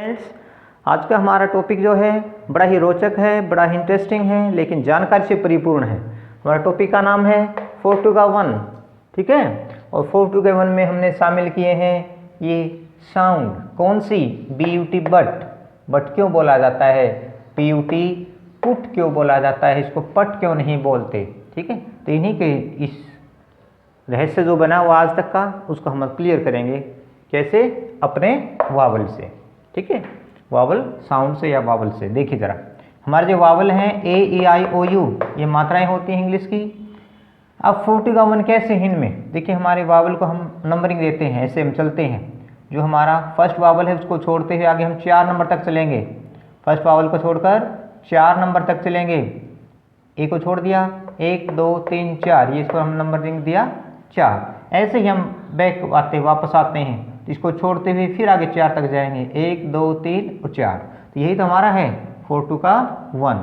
Friends, आज का हमारा टॉपिक जो है बड़ा ही रोचक है, बड़ा ही इंटरेस्टिंग है, लेकिन जानकारी से परिपूर्ण है। हमारा टॉपिक का नाम है 4 to 1, ठीक है। और 4 to 1 में हमने शामिल किए हैं ये साउंड, कौन सी, BUT बट क्यों बोला जाता है, PUT पुट क्यों बोला जाता है, इसको पट क्यों नहीं बोलते, ठीक है। तो इन्हीं के इस रहस्य जो बना हुआ आज तक का, उसको हम क्लियर करेंगे कैसे, अपने वावल से, ठीक है, वावल साउंड से या वावल से। देखिए ज़रा, हमारे जो वावल हैं AEIOU, ये मात्राएं होती हैं इंग्लिश की। अब 4 to 1 कैसे हैं इनमें, देखिए हमारे वावल को हम नंबरिंग देते हैं, ऐसे हम चलते हैं। जो हमारा फर्स्ट वावल है उसको छोड़ते हुए आगे हम 4 नंबर तक चलेंगे। फर्स्ट वावल को छोड़कर 4 नंबर तक चलेंगे। ए को छोड़ दिया, 1 2 3 4, ये इसको हम नंबरिंग दिया 4। ऐसे ही हम वापस आते हैं, तो इसको छोड़ते हुए फिर आगे 4 तक जाएंगे, 1 2 3 और 4। तो यही तो हमारा है 4 to 1।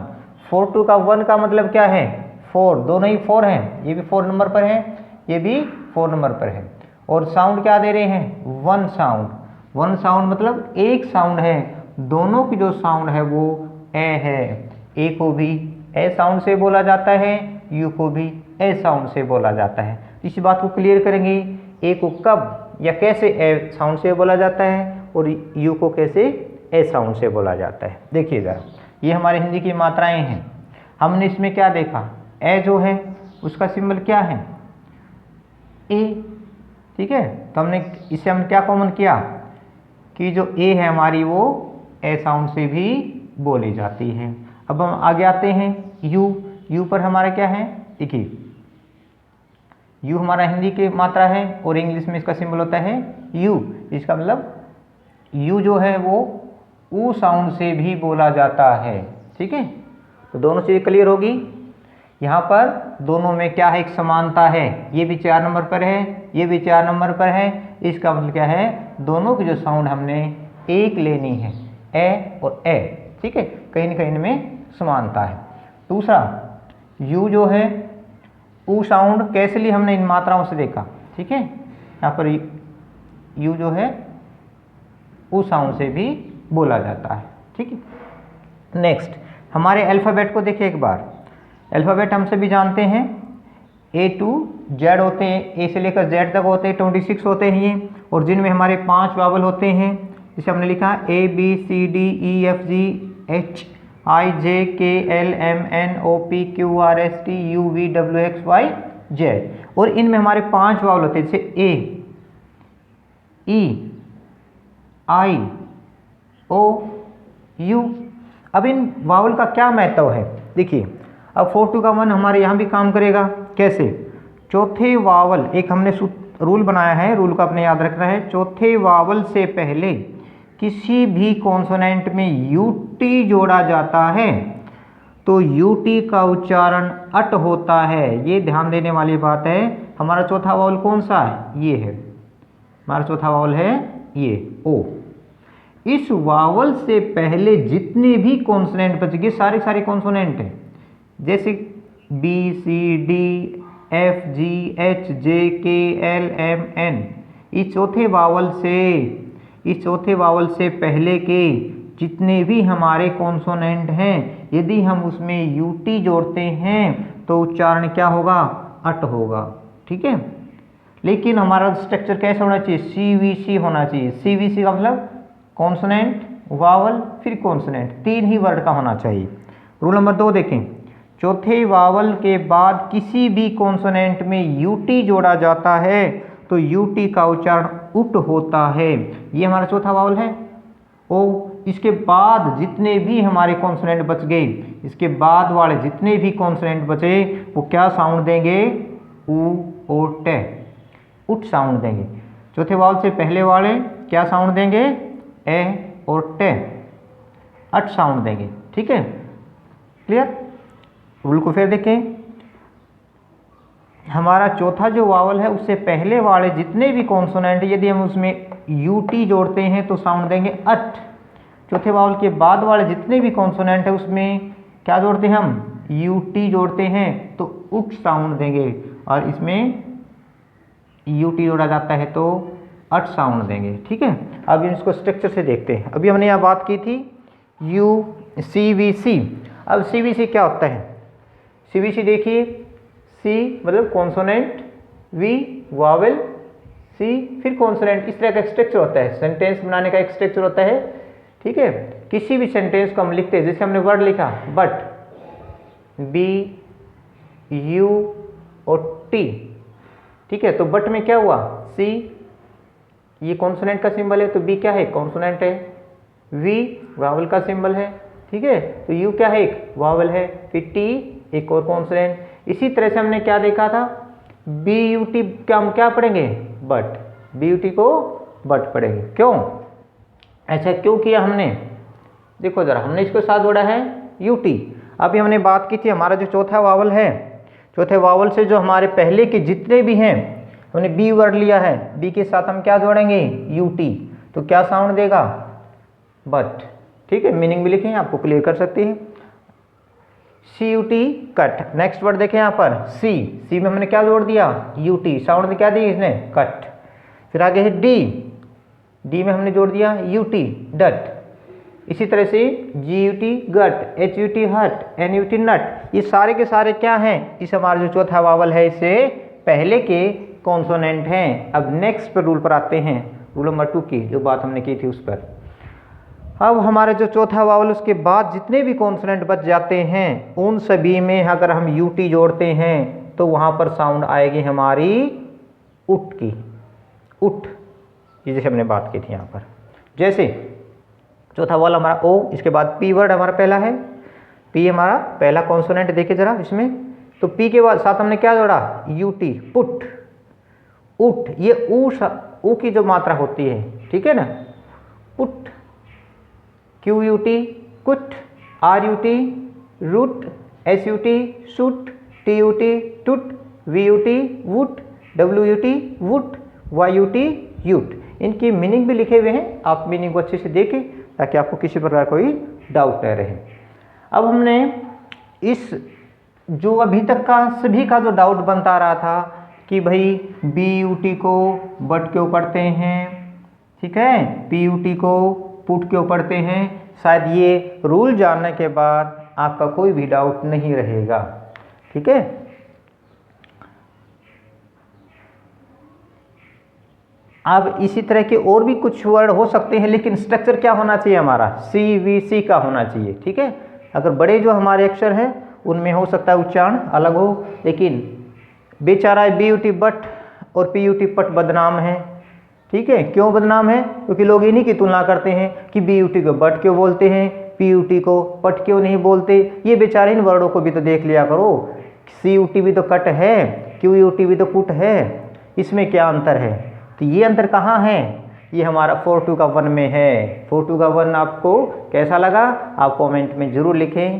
4 to 1 का मतलब क्या है, 4, दोनों ही 4 हैं, ये भी 4 नंबर पर है, ये भी 4 नंबर पर है। और साउंड क्या दे रहे हैं, 1 साउंड। 1 साउंड मतलब एक साउंड है, दोनों की जो साउंड है वो ए है। ए को भी ए साउंड से बोला जाता है, यू को भी ए साउंड से बोला जाता है। इसी बात को क्लियर करेंगे, ए को कब या कैसे ए साउंड से बोला जाता है और यू को कैसे ए साउंड से बोला जाता है। देखिए ज़रा, ये हमारे हिंदी की मात्राएं हैं। हमने इसमें क्या देखा, ए जो है उसका सिंबल क्या है, ए, ठीक है। तो हमने इससे हमने क्या कॉमन किया कि जो ए है हमारी वो ए साउंड से भी बोली जाती है। अब हम आगे आते हैं, यू पर हमारा क्या है, देखिए यू हमारा हिंदी की मात्रा है और इंग्लिश में इसका सिंबल होता है यू। इसका मतलब यू जो है वो ऊ साउंड से भी बोला जाता है, ठीक है। तो दोनों चीज़ें क्लियर होगी। यहाँ पर दोनों में क्या है, एक समानता है, ये भी 4 नंबर पर है, ये भी 4 नंबर पर है। इसका मतलब क्या है, दोनों की जो साउंड हमने एक लेनी है, ए और ए, ठीक है। कहीं न कहीं इनमें समानता है। दूसरा, यू जो है ऊ साउंड कैसे ली हमने इन मात्राओं से देखा, ठीक है। यहाँ पर यू जो है ऊ साउंड से भी बोला जाता है, ठीक है। नेक्स्ट, हमारे अल्फ़ाबेट को देखिए एक बार। अल्फ़ाबेट हम सभी जानते हैं A to Z होते हैं, ए से लेकर Z तक होते हैं, 26 होते हैं ये, और जिनमें हमारे 5 वावल होते हैं। जिसे हमने लिखा ABCDEFGH IJKLMNOPQRSTUVWXYZ, और इनमें हमारे 5 वावल होते हैं, जैसे A, E, I, O, U। अब इन वावल का क्या महत्व है, देखिए। अब 4 to 1 हमारे यहाँ भी काम करेगा, कैसे, चौथे वावल, एक हमने रूल बनाया है, रूल को आपने याद रखना है। चौथे वावल से पहले किसी भी कॉन्सोनेंट में यूटी जोड़ा जाता है तो यूटी का उच्चारण अट होता है। ये ध्यान देने वाली बात है। हमारा चौथा वावल कौन सा है, ये है हमारा चौथा वावल है, ये ओ। इस वावल से पहले जितने भी कॉन्सोनेंट बचेंगे, सारे कॉन्सोनेंट हैं, जैसे B C D F G H J K L M N, इस चौथे वावल से पहले के जितने भी हमारे कॉन्सोनेंट हैं, यदि हम उसमें यूटी जोड़ते हैं तो उच्चारण क्या होगा, अट होगा, ठीक है। लेकिन हमारा स्ट्रक्चर कैसा होना चाहिए, CVC होना चाहिए। CVC का मतलब कॉन्सोनेंट, वावल, फिर कॉन्सोनेंट, 3 ही वर्ड का होना चाहिए। रूल नंबर 2 देखें, चौथे वावल के बाद किसी भी कॉन्सोनेंट में यूटी जोड़ा जाता है तो यूटी का उच्चारण उट होता है। ये हमारा चौथा वावल है ओ। इसके बाद जितने भी हमारे कॉन्सोनेंट बच गए, इसके बाद वाले जितने भी कॉन्सोनेंट बचे वो क्या साउंड देंगे, ऊ और टे, उट साउंड देंगे। चौथे वावल से पहले वाले क्या साउंड देंगे, ए और टे, अट साउंड देंगे, ठीक है। क्लियर। रूल को फिर देखें, हमारा चौथा जो वावल है उससे पहले वाले जितने भी कॉन्सोनेंट, यदि हम उसमें यूटी जोड़ते हैं तो साउंड देंगे अट। चौथे वावल के बाद वाले जितने भी कॉन्सोनेंट है उसमें क्या जोड़ते हैं हम, यूटी जोड़ते हैं तो उट साउंड देंगे, और इसमें यूटी जोड़ा जाता है तो अट साउंड देंगे, ठीक है। अब इसको स्ट्रक्चर से देखते हैं। अभी हमने यहाँ बात की थी CVC। अब CVC क्या होता है? CVC देखिए, C मतलब कॉन्सोनेंट, V वावेल, C फिर कॉन्सोनेंट, इस तरह का स्ट्रक्चर होता है। सेंटेंस बनाने का एक स्ट्रक्चर होता है, ठीक है। किसी भी सेंटेंस को हम लिखते हैं, जैसे हमने वर्ड लिखा बट, B U और T, ठीक है। तो बट में क्या हुआ? C ये कॉन्सोनेंट का सिंबल है, तो B क्या है? कॉन्सोनेंट है। V वावल का सिंबल है, ठीक है। तो U क्या है? एक वावल है। फिर T एक और कॉन्सोनेंट। इसी तरह से हमने क्या देखा था? BUT क्या हम क्या पढ़ेंगे? बट। BUT को बट पढ़ेंगे। क्यों ऐसा क्यों किया हमने? देखो जरा, हमने इसको साथ जोड़ा है UT। अभी हमने बात की थी हमारा जो चौथा वावल है, चौथे वावल से जो हमारे पहले के जितने भी हैं, हमने B वर्ड लिया है, B के साथ हम क्या जोड़ेंगे? UT। तो क्या साउंड देगा? बट, ठीक है। मीनिंग भी लिखें, आपको क्लियर कर सकते हैं। CUT cut. नेक्स्ट वर्ड देखें यहाँ पर C में हमने क्या जोड़ दिया? UT। साउंड क्या दी इसने? कट। फिर आगे है D में हमने जोड़ दिया UT डट। इसी तरह से GUT गट, HUT हट, NUT नट। ये सारे के सारे क्या हैं? इस हमारा जो चौथा वावल है इससे पहले के कॉन्सोनेंट हैं। अब नेक्स्ट पर रूल पर आते हैं, रूल नंबर 2 की जो बात हमने की थी उस पर। अब हमारा जो चौथा वावल, उसके बाद जितने भी कॉन्सोनेंट बच जाते हैं उन सभी में अगर हम UT जोड़ते हैं तो वहाँ पर साउंड आएगी हमारी उट की, उठ। ये जैसे हमने बात की थी यहाँ पर, जैसे चौथा वाला हमारा O, इसके बाद P वर्ड हमारा पहला है, P हमारा पहला कॉन्सोनेंट। देखिए जरा इसमें, तो P के बाद साथ हमने क्या जोड़ा? UT पुट, उठ। ये ऊ की जो मात्रा होती है, ठीक है ना, पुट। QUT कुट, RUT रूट, SUT शूट, TUT टुट, VUT वुट, WUT वुट, YUT यूट। इनकी मीनिंग भी लिखे हुए हैं, आप मीनिंग को अच्छे से देखें ताकि आपको किसी प्रकार कोई डाउट न रहे। अब हमने इस जो अभी तक का सभी का जो डाउट बनता रहा था कि भाई BUT को बट क्यों पढ़ते हैं, ठीक है, PUT को पुट क्यों पढ़ते हैं, शायद ये रूल जानने के बाद आपका कोई भी डाउट नहीं रहेगा, ठीक है। अब इसी तरह के और भी कुछ वर्ड हो सकते हैं, लेकिन स्ट्रक्चर क्या होना चाहिए हमारा? CVC का होना चाहिए, ठीक है। अगर बड़े जो हमारे अक्षर हैं उनमें हो सकता है उच्चारण अलग हो, लेकिन बेचारा BUT बट और PUT पट बदनाम है, ठीक है। क्यों बदनाम है? क्योंकि लोग इन्हीं की तुलना करते हैं कि BUT को बट क्यों बोलते हैं, PUT को पट क्यों नहीं बोलते। ये बेचारे इन वर्डों को भी तो देख लिया करो। CUT भी तो कट है, QUT भी तो पुट है, इसमें क्या अंतर है? तो ये अंतर कहाँ है? ये हमारा 4 2 का 1 में है। 4 2 का 1 आपको कैसा लगा? आप कमेंट में ज़रूर लिखें।